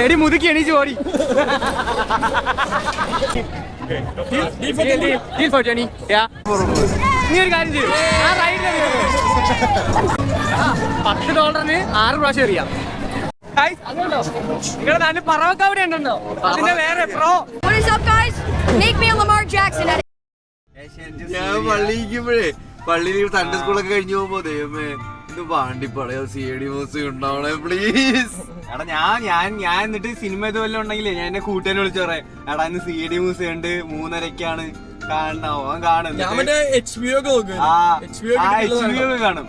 എടി മുതുക്കി എണീച്ച് ഓടി. നീ ഒരു കാര്യം ചെയ്യും, ആ റൈഡിൽ $10 6 പ്രാവശ്യം എറിയാം. അതുകൊണ്ടോ നിങ്ങളുടെ നാട്ടിൽ പറവക്കാവിടെ ഉണ്ടോ? അതിന്റെ വേറെ പ്രോ. ഞാൻ പള്ളിക്കുമ്പോഴേ പള്ളിയിൽ സൺഡേ സ്കൂളൊക്കെ കഴിഞ്ഞു പോകുമ്പോ ദൈവമേ ഇത് പാണ്ടിപ്പടയോ CID മ്യൂസിയം ഉണ്ടാവണേ പ്ലീസ്. എടാ ഞാൻ എന്നിട്ട് സിനിമ ഇതുവല്ലോ ഉണ്ടെങ്കിലേ ഞാൻ എന്റെ കൂട്ടുകാരെ വിളിച്ചു പറയാം, എടാ ഇന്ന് CID മ്യൂസിയം ഉണ്ട് 3:30 കാണണോ? അവൻ കാണും. HBO കാണും.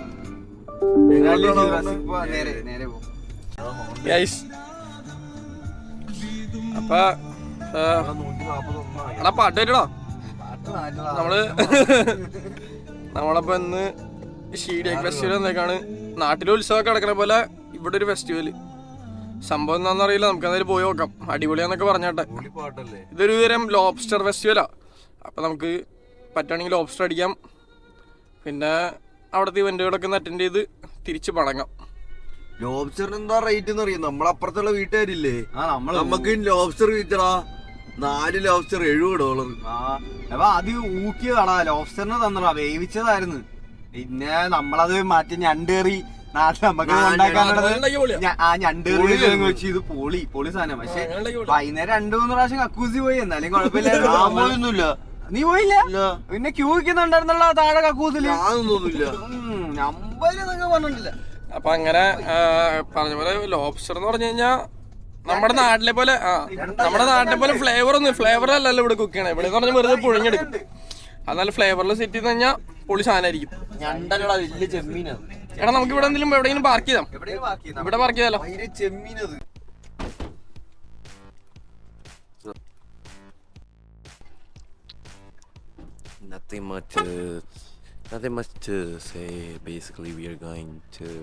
നേരെ പോകും. അപ്പൊ എടാ പാട്ട് പറ്റടോ. നമ്മളപ്പോ ഇന്ന് ഷീഡിയക് ഫെസ്റ്റിവൽ എന്നൊക്കെയാണ്. നാട്ടിലെ ഉത്സവമൊക്കെ നടക്കണ പോലെ ഇവിടെ ഒരു ഫെസ്റ്റിവല്. സംഭവം എന്താണെന്ന് അറിയില്ല, നമുക്ക് എന്തായാലും പോയി നോക്കാം. അടിപൊളിയാന്നൊക്കെ പറഞ്ഞാട്ടെ. ഇതൊരു തരം ലോബ്സ്റ്റർ ഫെസ്റ്റിവലാ. അപ്പൊ നമുക്ക് പറ്റുകയാണെങ്കിൽ ലോബ്സ്റ്റർ അടിക്കാം, പിന്നെ അവിടുത്തെ ഇവന്റുകളൊക്കെ ഒന്ന് അറ്റൻഡ് ചെയ്ത് തിരിച്ച് മടങ്ങാം. ലോബ്സ്റ്ററിന് എന്താ റേറ്റ് എന്ന് അറിയാം? നമ്മളപ്പുറത്തുള്ള വീട്ടുകാരില്ലേ, നമുക്ക് ലോബ്സ്റ്റർ വിറ്റടാ 4 ലോബ്സ്റ്റർ $70. അപ്പൊ അത് ഊക്കിയതാടാ, ലോബ്സ്റ്ററിന് തന്നടാ, വേവിച്ചതായിരുന്നു. പിന്നെ നമ്മളത് മാറ്റി ഞണ്ടേറി നാട്ടിൽ നമുക്ക് ഞണ്ടേറി വെച്ച് ഇത് പൊളി സാധനം. പക്ഷെ വൈകുന്നേരം 2-3 പ്രാവശ്യം കക്കൂസി പോയി, എന്നാലും കുഴപ്പമില്ല. നീ പോയില്ല? പിന്നെ ക്യൂ വെക്കുന്നുണ്ടായിരുന്നല്ലോ താഴെ കക്കൂസില്. നമ്പരൊക്കെ പറഞ്ഞിട്ടില്ല. അപ്പൊ അങ്ങനെ പറഞ്ഞ പോലെ ലോബ്സ്റ്റർ എന്ന് പറഞ്ഞു കഴിഞ്ഞാൽ നമ്മുടെ നാട്ടിലെ പോലെ ഫ്ലേവർ അല്ലല്ലോ ഇവിടെ കുക്ക് ചെയ്യണേ. ഇവിടെ എന്ന് പറഞ്ഞാൽ വെറുതെ പുഴുങ്ങെടുക്കും. അത് നല്ല ഫ്ലേവറിൽ സെറ്റ് ചെയ്ത് കഴിഞ്ഞാൽ പൊളി സാധനമായിരിക്കും. എടാ നമുക്ക് ഇവിടെ എവിടെയെങ്കിലും പാർക്ക് ചെയ്താം. ഇവിടെ പാർക്ക് ചെയ്താലോ? Nothing much to say. Basically, we are going for.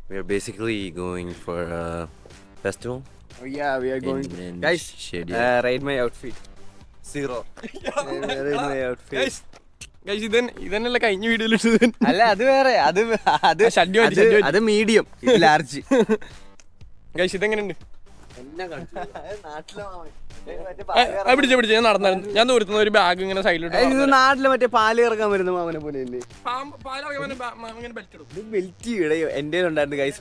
We are basically going for a festival. Oh yeah, we are going. Guys, rate my outfit. 0. Rate my outfit. ഇതന്നെയല്ല കഴിഞ്ഞ വീഡിയോയിൽ. അല്ല അത് വേറെ, അത് മീഡിയം, ഇത് large. Guys ഇതെങ്ങനെയുണ്ട്? പിടിച്ച ഞാൻ നടന്നായിരുന്നു. ഞാൻ ദൂരത്തുനിന്ന് ഒരു ബാഗ് ഇങ്ങനെ സൈഡിലോട്ട്. നാട്ടില് മറ്റേ പാല് ഇറക്കാൻ വരുന്ന മാമനെ പോലെ ബെൽറ്റ് ഇടയോ എന്റെ ഉണ്ടായിരുന്നു ഗൈസ്.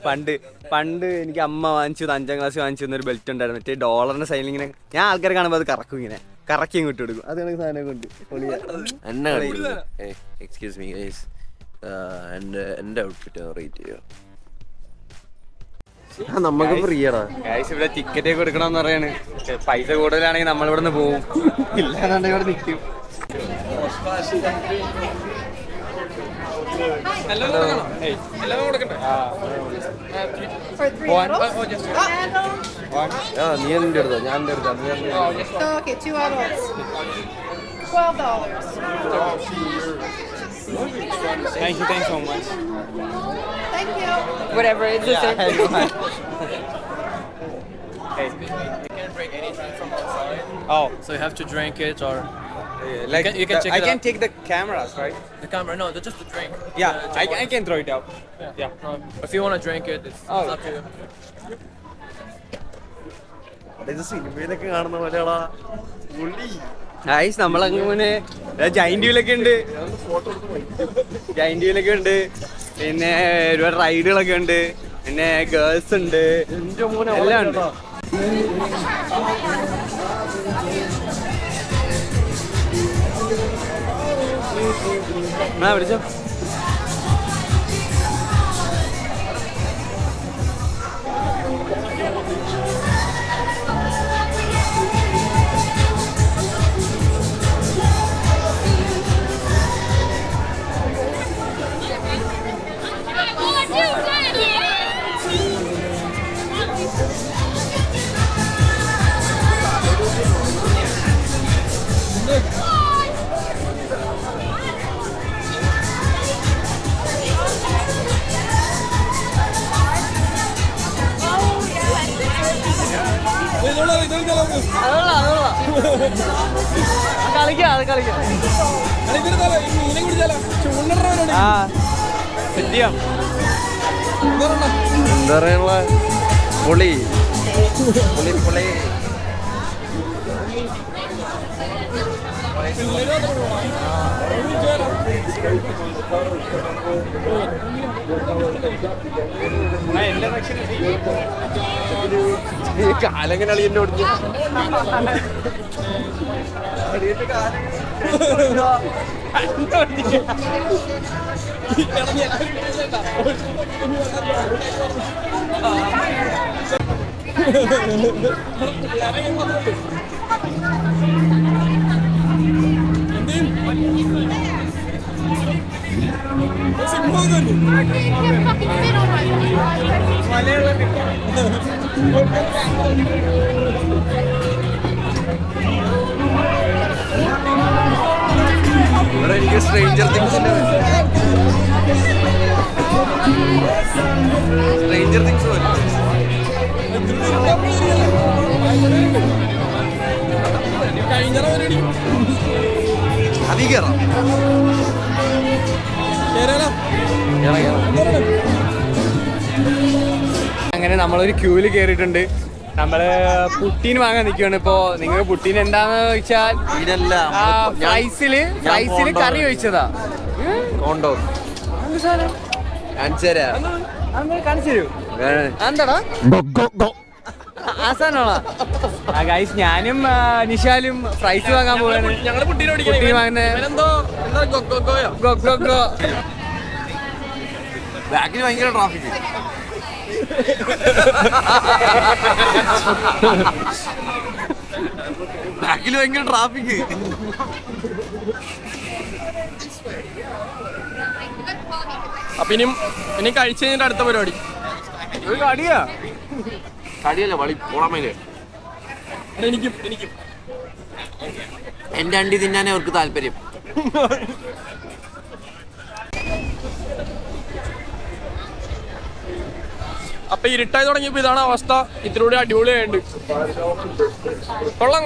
പണ്ട് എനിക്ക് അമ്മ വാങ്ങിച്ചു 5ാം ക്ലാസ് വാങ്ങിച്ചു ഒരു ബെൽറ്റ് ഉണ്ടായിരുന്നു. മറ്റേ ഡോളറിന്റെ സൈഡിൽ ഇങ്ങനെ ഞാൻ ആൾക്കാരെ കാണുമ്പോൾ അത് കറക്കും, ഇങ്ങനെ കറക്കി ഇങ്ങോട്ട് കൊടുക്കും. അത് കണക്ക് സാധനം കൊണ്ട് എക്സ്ക്യൂസ് മീ ഗൈസ്, എന്റെ ഔട്ട്ഫിറ്റ് റേറ്റ് ചെയ്യോ? നമുക്ക് ഫ്രീയാടാ ഗൈസ്. ഇവിടെ ടിക്കറ്റ് കൊടുക്കണമെന്ന് പറയാണ്. പൈസ കൂടുതലാണെങ്കിൽ നമ്മളിവിടെ നിന്ന് പോവും, ഇല്ലാന്നുണ്ടെങ്കിൽ ഇവിടെ നിൽക്കും. നീ എന്റെ എടുത്തോ, ഞാൻ എന്റെ എടുത്തോ. Thank you so much. Thank you. Whatever, it's the same. Hey. You can't bring anything from outside. Oh, so you have to drink it or like you can check I it can out. take the cameras, right? The camera, no, just the drink. Yeah, I can throw it out. Yeah. If you want to drink it, it's up to you. ഇത് സിനിമയിലൊക്കെ കാണുന്ന പോലെയാടാ. Guys നമ്മളങ്ങനെ giant വീലൊക്കെ ഉണ്ട്, പിന്നെ ഒരുപാട് റൈഡുകളൊക്കെ ഉണ്ട്, പിന്നെ girls ഉണ്ട്, എല്ലാം ഉണ്ട്. വിളിച്ചോ. അതോളാ കളിക്കാം അത് കളിക്കാം. ആ സെറ്റ് ചെയ്യാം. എന്താ പറയാനുള്ള പൊളി പൊളി പൊളി. കാലെങ്ങനെ അളിയന്റെ ഓടിച്ചു. എനിക്ക് സ്ട്രേഞ്ചർ തിങ്സിന്റെ സ്ട്രേഞ്ചർ തിങ്സ് പോലെ അധികം അങ്ങനെ നമ്മളൊരു ക്യൂവിൽ കയറിയിട്ടുണ്ട്. നമ്മള് പുട്ടീന് വാങ്ങാൻ നിൽക്കുകയാണ്. ഇപ്പോ നിങ്ങൾക്ക് പുട്ടീൻ എന്താന്ന് വെച്ചാൽ ഫ്രൈസില് കറി ഒഴിച്ചതാ. കോണ്ടോ കാണിച്ചു തരൂ. എന്താടാ ആ സാധനമാണോ? ഗൈസ് ഞാനും നിഷാലും ഫ്രൈസ് വാങ്ങാൻ പോവാണ്. ഞങ്ങള് പുട്ടീൻ വാങ്ങുന്നത് ബാക്കിൽ ഭയങ്കര ട്രാഫിക്. ബാക്കിൽ ഭയങ്കര ട്രാഫിക്. അപ്പൊ ഇനി കഴിച്ചു കഴിഞ്ഞിട്ട് അടുത്ത പരിപാടി കടിയാ കടിയല്ല വളി ഓളമയില്. എനിക്കും എന്റെ അണ്ടി തിന്നാനേ അവർക്ക് താല്പര്യം. അപ്പൊ ഇരുട്ടായി തുടങ്ങിയപ്പോ ഇതാണ് അവസ്ഥ. ഇതിലൂടെ അടിപൊളിയായിട്ടുണ്ട്. കൊള്ളാം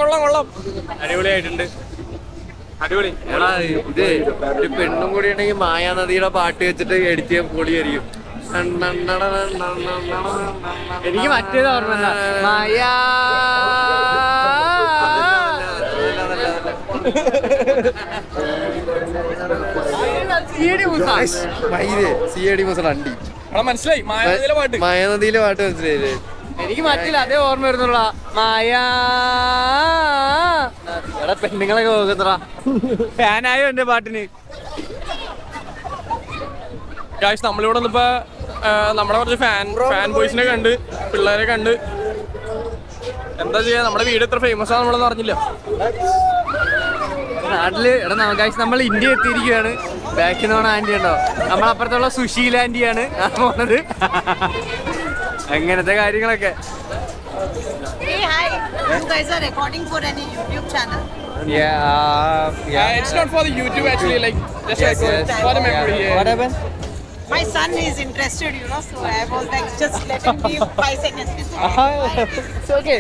അടിപൊളിയായിട്ടുണ്ട്. അടിപൊളി. ഇത് ഒരു പെണ്ണും കൂടി ഉണ്ടെങ്കിൽ മായാനദിയുടെ പാട്ട് വെച്ചിട്ട് എഡിറ്റ് ചെയ്യാൻ പൊളിയായിരിക്കും. എനിക്ക് മറ്റേത് ഓർമ്മ മായാ മനസ്സിലായി മായാനദിയിലെ പാട്ട് മനസ്സിലായില്ലേ? എനിക്ക് മറ്റില്ല അതേ ഓർമ്മ വരുന്നുള്ള മായാ. എടാ പെണ്ണുങ്ങളൊക്കെ നോക്കുന്നടാ. ഫാനായോ എന്റെ പാട്ടിന്? ഗായ്സ് നമ്മളിവിടെ വന്നപ്പോ നമ്മുടെ കുറച്ച് ഫാൻ ബോയ്സിനെ കണ്ട്, പിള്ളേരെ കണ്ട്. എന്താ ചെയ്യാ, നമ്മുടെ വീട് എത്ര ഫേമസ് ആണ് നമ്മളൊന്നും അറിഞ്ഞില്ല. നാട്ടില് ഗായ്സ് നമ്മൾ ഇന്ത്യ എത്തിയിരിക്കുകയാണ്. ബാക്കിൽ നിന്ന് പോണ ആന്റി ഉണ്ടോ? നമ്മളപ്പുറത്തുള്ള സുശീല ആന്റിയാണ് പോണത്. അങ്ങനത്തെ കാര്യങ്ങളൊക്കെ. Hey, hi. You guys are recording for any YouTube channel? It's not for the YouTube actually, like just for the memory. What happened? My son is interested, you know, so I was like, just let him be 5 seconds. It's okay.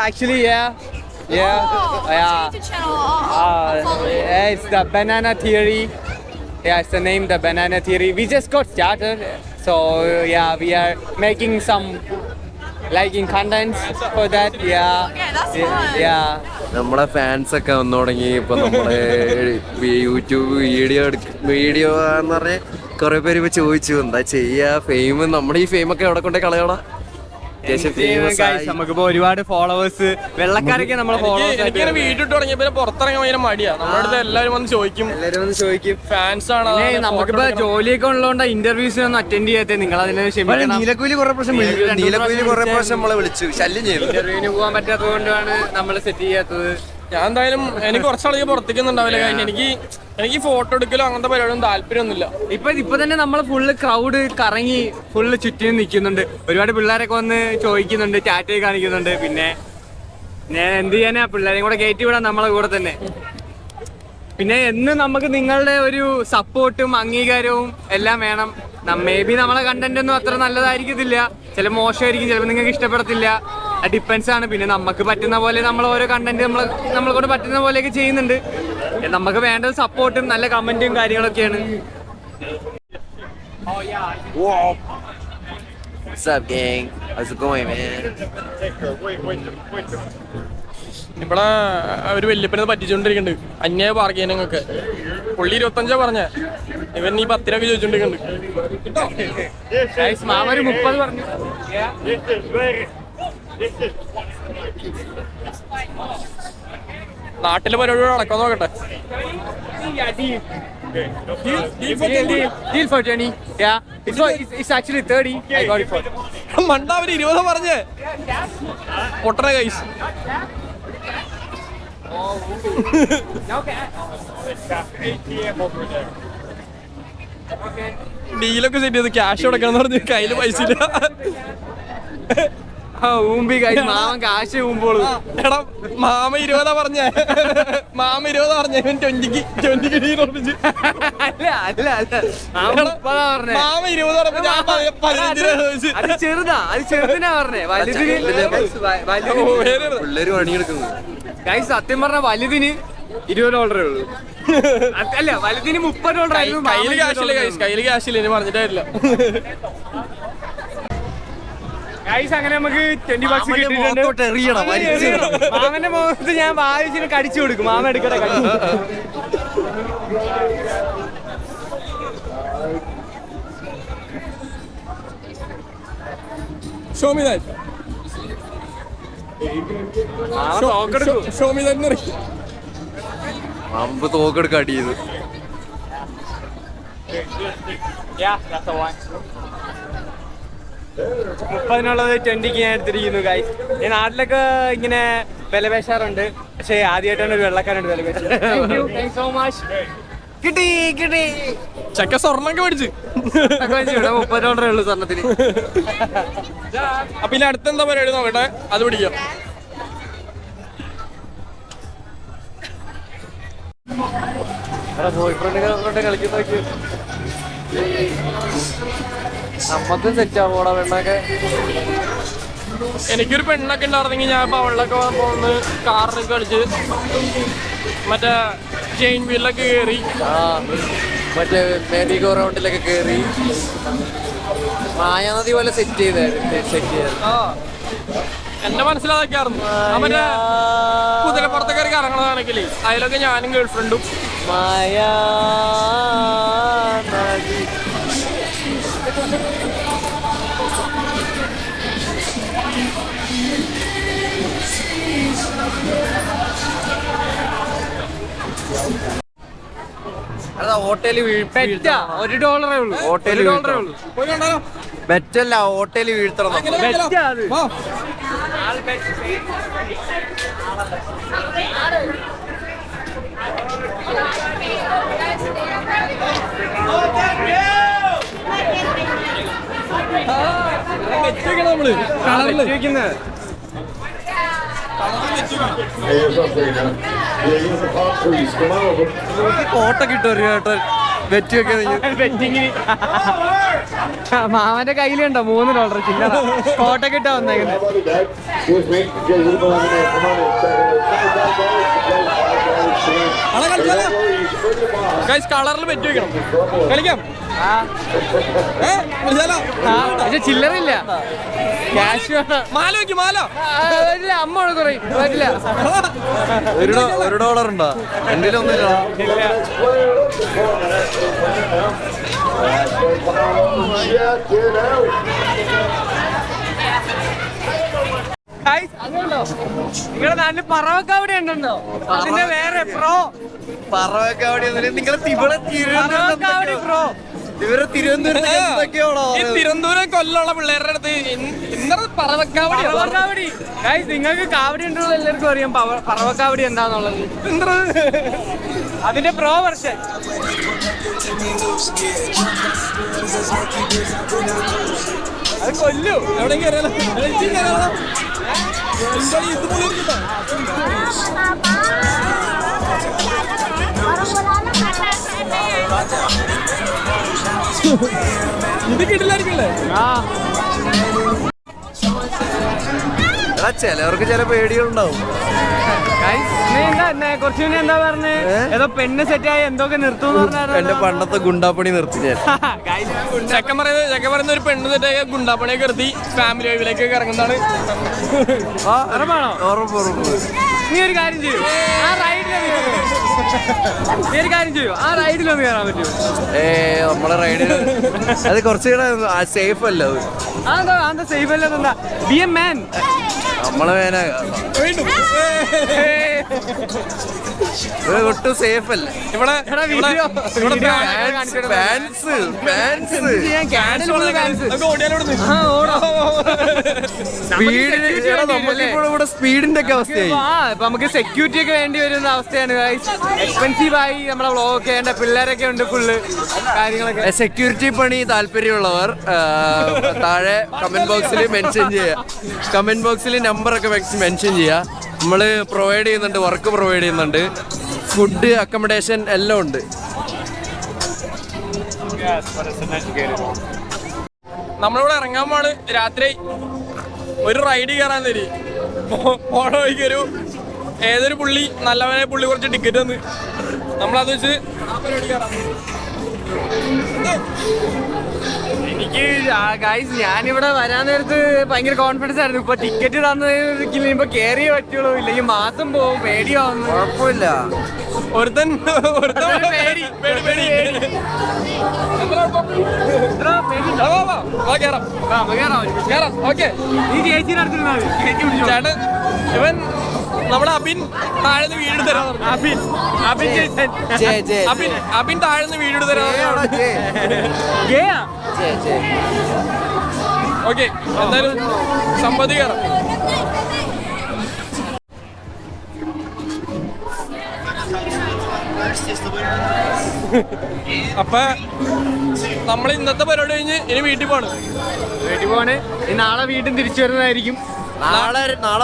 Actually, it's the Banana Theory. It's the name, the Banana Theory. We just got started, so we are making some contents for that. Okay, that's fun. നമ്മളെ fans ഒക്കെ വന്നു തുടങ്ങി. ഇപ്പൊ നമ്മളെ YouTube video എന്ന് പറഞ്ഞ കുറെ പേര് ഇപ്പൊ ചോദിച്ചു എന്താ ചെയ്യാ, ഫെയിം, നമ്മുടെ ഈ ഫെയിം ഒക്കെ എവിടെ കൊണ്ടേ കളയണ. നമുക്കിപ്പോ ഒരുപാട് ഫോളോവേഴ്സ്, വെള്ളക്കാരൊക്കെ നമ്മളെ എനിക്കിങ്ങനെ വീഡിയോ ഇട്ട് തുടങ്ങിയപ്പോ പുറത്തിറങ്ങാൻ ഭയങ്കര മടിയാ. നമ്മുടെ അടുത്ത് എല്ലാവരും വന്ന് ചോദിക്കും ഫാൻസ് ആണ്. നമുക്കിപ്പോ ജോലിയൊക്കെ ഉള്ളതുകൊണ്ട് ഇന്റർവ്യൂസിനൊന്നും അറ്റൻഡ് ചെയ്യാത്ത നിങ്ങൾ അതിനെ നീലക്കുയില് കുറെ പ്രാവശ്യം നമ്മളെ വിളിച്ചു ശല്യം ചെയ്തു. ഇന്റർവ്യൂവിന് പോകാൻ പറ്റാത്തത് കൊണ്ടാണ് നമ്മൾ സെറ്റ് ചെയ്യാത്തത്. ഞാൻ എന്തായാലും എനിക്ക് കുറച്ചാളെ പുറത്തേക്കൊന്നുണ്ടാവില്ല. എനിക്ക് ഫോട്ടോ എടുക്കലോ അങ്ങനത്തെ പരിപാടിയൊന്നും താല്പര്യമൊന്നുമില്ല. ഇപ്പൊ തന്നെ നമ്മൾ ഫുള്ള് ക്രൗഡ് കറങ്ങി ഫുള്ള് ചുറ്റിനും നിൽക്കുന്നുണ്ട്. ഒരുപാട് പിള്ളേരൊക്കെ വന്ന് ചോദിക്കുന്നുണ്ട്, ടാറ്റ കാണിക്കുന്നുണ്ട്. പിന്നെ ഞാൻ എന്ത് ചെയ്യാനാ, പിള്ളേരെയും കൂടെ കയറ്റി വിടാം നമ്മളെ കൂടെ തന്നെ. പിന്നെ എന്നും നമുക്ക് നിങ്ങളുടെ ഒരു സപ്പോർട്ടും അംഗീകാരവും എല്ലാം വേണം. മേ ബി നമ്മളെ കണ്ടന്റ് ഒന്നും അത്ര നല്ലതായിരിക്കത്തില്ല, ചില മോശമായിരിക്കും, ചിലപ്പോൾ നിങ്ങൾക്ക് ഇഷ്ടപ്പെടത്തില്ല. ഡിപ്പെൻസ് ആണ്. പിന്നെ നമുക്ക് പറ്റുന്ന പോലെ നമ്മൾ ഓരോ കണ്ടന്റ് നമ്മളെ കൊണ്ട് പറ്റുന്ന പോലെയൊക്കെ ചെയ്യുന്നുണ്ട്. നമുക്ക് വേണ്ടത് സപ്പോർട്ടും നല്ല കമന്റും കാര്യങ്ങളൊക്കെയാണ്. What's up, gang? How's it going, man? ഇവിടെ ഒരു വല്യപ്പനെ പറ്റിച്ചോണ്ടിരിക്കുന്നുണ്ട്. അന്യായ ബാർഗൈനിങ്ങൊക്കെ. പുള്ളി 25 പറഞ്ഞ, ഇവൻ ഈ 10 രൂപ ചോദിച്ചോണ്ടിരിക്കുന്നുണ്ട്. മാമ ഒരു 30 പറഞ്ഞു. നാട്ടിലെ പരിപാടി നടക്കാൻ നോക്കട്ടെ. Deal for 20. Yeah. It's actually 30. I got it for. മണ്ട അവര് 20 പറഞ്ഞേ. പൊട്ടണ കൈസ്. ഡീലൊക്കെ സെറ്റ് ചെയ്ത് ക്യാഷ് കൊടുക്കാന്ന് പറഞ്ഞ് കയ്യില് പൈസ ഇല്ല. ഊമ്പി കഴിച്ച് മാമൻ കാശ് ഊമ്പോളൂ. എടാ മാമ 20 പറഞ്ഞേ. മാമ 20 പറഞ്ഞേ. ഇവൻ 20 ഡീൽ ഉറപ്പിച്ച്. മാമ 20 പറഞ്ഞപ്പോ ഞാൻ 15 രൂപ ചോദിച്ചു. അത് ചെറുതിനാ പറഞ്ഞേ. പിള്ളേര് പണിയെടുക്കുന്നു. ഗൈസ് സത്യം പറഞ്ഞ വലുതിന് $20 ഉള്ളൂ. അല്ല വലുതിന് $30 ആയിരുന്നു. കയ്യില് ക്യാഷില്ല ഗൈസ്, കയ്യില് ക്യാഷില്ല. ഇനി പറഞ്ഞിട്ടായില്ല. ഗൈസ് അങ്ങനെ നമുക്ക് $20 കിട്ടിയിട്ടുണ്ട്. മാമന്റെ മുഖത്ത് ഞാൻ വായിച്ചിന് കടിച്ചു കൊടുക്കും. മാമ എടുക്കട്ടെ. Show me that. Show me that. അമ്പ് തോക്കെടുക്ക അടി ചെയ്തു. $30 20 ഞാൻ എടുത്തിരിക്കുന്നു ഗൈസ്. ഈ നാട്ടിലൊക്കെ ഇങ്ങനെ വില പേശാറുണ്ട്, പക്ഷെ ആദ്യമായിട്ടാണ് ഒരു വെള്ളക്കാരുണ്ട് വില പേശ. So much. കിട്ടി ചെക്ക സ്വർണ്ണൊക്കെ മേടിച്ച്. $30 ഉള്ളു സ്വർണ്ണത്തിന്. അപ്പൊ ഇനി അടുത്തെന്താ പരിപാടി നോക്കട്ടെ, അത് പിടിക്കാം. ബോയ് ഫ്രണ്ട് കളിക്കുന്ന നമ്മക്കും സെറ്റ് ആവോടാ പെണ്ണൊക്കെ. എനിക്കൊരു പെണ്ണൊക്കെ ഉണ്ടായിരുന്നെങ്കിൽ ഞാൻ അവളിലൊക്കെ പോന്ന് കാറിനൊക്കെ കളിച്ച് മറ്റേ ചെയിൻ വീലൊക്കെ കയറി, മറ്റേ മേരി ഗോ റൗണ്ടിലൊക്കെ കയറി മായാനദി പോലെ സെറ്റ് ചെയ്തായിരുന്നു. എന്റെ മനസ്സിലതൊക്കെയായിരുന്നു. മറ്റേ കുതിരപ്പുറത്ത് കയറി കറങ്ങണതാണെങ്കിലേ അതിലൊക്കെ ഞാനും ഗേൾ ഫ്രണ്ടും. മായാനദി ഹോട്ടലിൽ $1 ഉള്ളൂ. ഹോട്ടലിൽ ബെറ്റല്ല, ഹോട്ടലിൽ വീഴ്ത്തണം. നമ്മള് കോട്ട കിട്ടും ഒരു കേട്ടോ വെറ്റ് വെക്കാൻ. മാമന്റെ കയ്യിലുണ്ടോ $3 ചില്ലറ കോട്ടൊക്കെ ഇട്ടാ വന്നേക്കുന്നത്. കളറിൽ വെറ്റ് വെക്കണം. കളിക്കാം. പക്ഷെ ചില്ലറില്ല, ക്യാഷ് വേണം. മാല വെക്കും. മാല അമ്മ കുറയും പറ്റില്ല. $1 ഉണ്ടോ എന്റെ ഒന്നുമില്ല. നിങ്ങളുടെ നാട്ടില് പറവക്കാവടി ഉണ്ടോ? അതിന്റെ വേറെ പ്രോ പറവക്കാവടി നിങ്ങളെ പ്രോ ഇവരെ തിരുവനന്തപുരം കൊല്ലമുള്ള പിള്ളേരുടെ അടുത്ത് ഇന്നലെ പറവക്കാവടി. നിങ്ങൾക്ക് കാവടി ഉണ്ടോ എല്ലാവർക്കും അറിയാം. പറവക്കാവടി എന്താന്നുള്ളത് അതിന്റെ പ്രോ വെർഷൻ. അത് കൊല്ലു എവിടെയെങ്കിലും ഇത് കിട്ടില്ലായിരിക്കല്ലേ. എടാ ചിലവർക്ക് ചില പേടികളുണ്ടാവും. കുറച്ചു മുന്നേ എന്താ പറഞ്ഞേ? ഏതോ പെണ്ണ് സെറ്റായി എന്തൊക്കെ നിർത്തുമെന്ന് എന്റെ പറഞ്ഞായിരുന്നു. പണ്ടത്തെ ഗുണ്ടാപ്പണി നിർത്തി ഞാൻ. ചെക്കൻ പറയുന്ന ഒരു പെണ്ണ് തെറ്റായ ഗുണ്ടാപ്പണിയൊക്കെ നിർത്തി ഫാമിലി വൈവിലേക്കൊക്കെ ഇറങ്ങുന്നതാണ്. ഉറപ്പാണോ? ഉറപ്പ്. നീ ഒരു കാര്യം ചെയ്യൂ, ആ റൈഡിലൊന്ന് കയറാൻ പറ്റുമോ? നമ്മളെ റൈഡിൽ അത് കുറച്ചുകൂടെ സേഫ് അല്ല അത്. അതെന്താ സേഫ് അല്ലെന്താ? Be a man. നമ്മളെ വേന ഒട്ടും സേഫ് അല്ല. ഇവിടെ സ്പീഡിന്റെ ഒക്കെ അവസ്ഥയായി. ഇപ്പൊ നമുക്ക് സെക്യൂരിറ്റി ഒക്കെ വേണ്ടി വരുന്ന അവസ്ഥയാണ്. എക്സ്പെൻസീവ് ആയി നമ്മളെ വ്ളോഗ് ചെയ്യേണ്ട പിള്ളേരൊക്കെ ഉണ്ട്, ഫുള്ള് കാര്യങ്ങളൊക്കെ. സെക്യൂരിറ്റി പണി താല്പര്യമുള്ളവർ താഴെ കമന്റ് ബോക്സിൽ മെൻഷൻ ചെയ്യുക. കമന്റ് ബോക്സിൽ നമ്പറൊക്കെ മെൻഷൻ ചെയ്യുക. നമ്മൾ പ്രൊവൈഡ് ചെയ്യുന്നുണ്ട്, വർക്ക് പ്രൊവൈഡ് ചെയ്യുന്നുണ്ട്, ഫുഡ് അക്കോമഡേഷൻ എല്ലാം ഉണ്ട്. നമ്മളിവിടെ ഇറങ്ങാൻ പോണ്. രാത്രി ഒരു റൈഡ് കയറാൻ തരി പോണ വഴിക്കൊരു ഏതൊരു പുള്ളി നല്ലവനെ പുള്ളി കുറച്ച് ടിക്കറ്റ് തന്ന് നമ്മളത് വെച്ച് ആ പരിപാടി കയറാൻ. എനിക്ക് ഗൈസ് ഞാനിവിടെ വരാൻ നേരത്ത് ഭയങ്കര കോൺഫിഡൻസ് ആയിരുന്നു. ഇപ്പൊ ടിക്കറ്റ് തന്നിരിക്കില്ല, ഇപ്പൊ കേറിയേ പറ്റുള്ളൂ, ഇല്ലെങ്കിൽ മാസം പോകും, പേടിയാവുന്നു. കുഴപ്പമില്ല. ഒരുത്തൻ പേടി. ഓക്കെ നീ ചേച്ചിയുടെ അടുത്തിരുന്നാ മതി, ചേച്ചി പിടിച്ചോ. ചേട്ടൻ ഇവൻ നമ്മുടെ അബിൻ താഴ്ന്ന് വീട് തരാൻ അബിൻ താഴ്ന്ന് വീട് തരാൻ. ഓക്കെ എന്തായാലും സമ്മതി കയറാം. അപ്പൊ നമ്മൾ ഇന്നത്തെ പരിപാടി കഴിഞ്ഞ് ഇനി വീട്ടിൽ പോണ്. നാളെ വീണ്ടും തിരിച്ചു വരുന്നതായിരിക്കും. നാളെ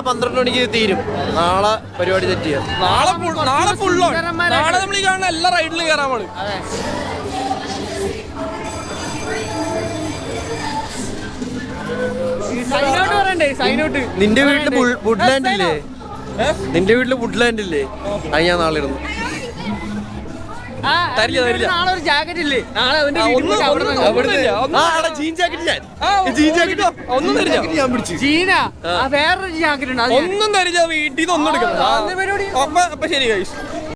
12 മണിക്ക് തീരും. നാളെ പരിപാടി സെറ്റ് ചെയ്യാം. നാളെ ഫുള്ളോ നാളെ നമ്മൾ ഈ കാണുന്ന എല്ലാ റൈഡിലും കയറാൻ പോണ്. സൈനോട്ട് പറയണ്ടേ? സൈനോട്ട്. നിന്റെ വീട്ടില് വുഡ്ലാൻഡ് ഇല്ലേ? അത് ഞാൻ നാളെ ഇടുന്നു. തരില്ല. നാളെ ഒരു ജാക്കറ്റ് ഇല്ലേ? നാളെ അവന്റെ ജീൻ ജാക്കറ്റ് ഒന്നും തരില്ല. ഞാൻ പിടിച്ചു. ജീന വേറൊരു ജാക്കറ്റ് ഉണ്ട്. ഒന്നും തരില്ല. വീട്ടിൽ നിന്ന് ഒന്നും എടുക്കണം. അപ്പൊ ശരി ഗൈസ്.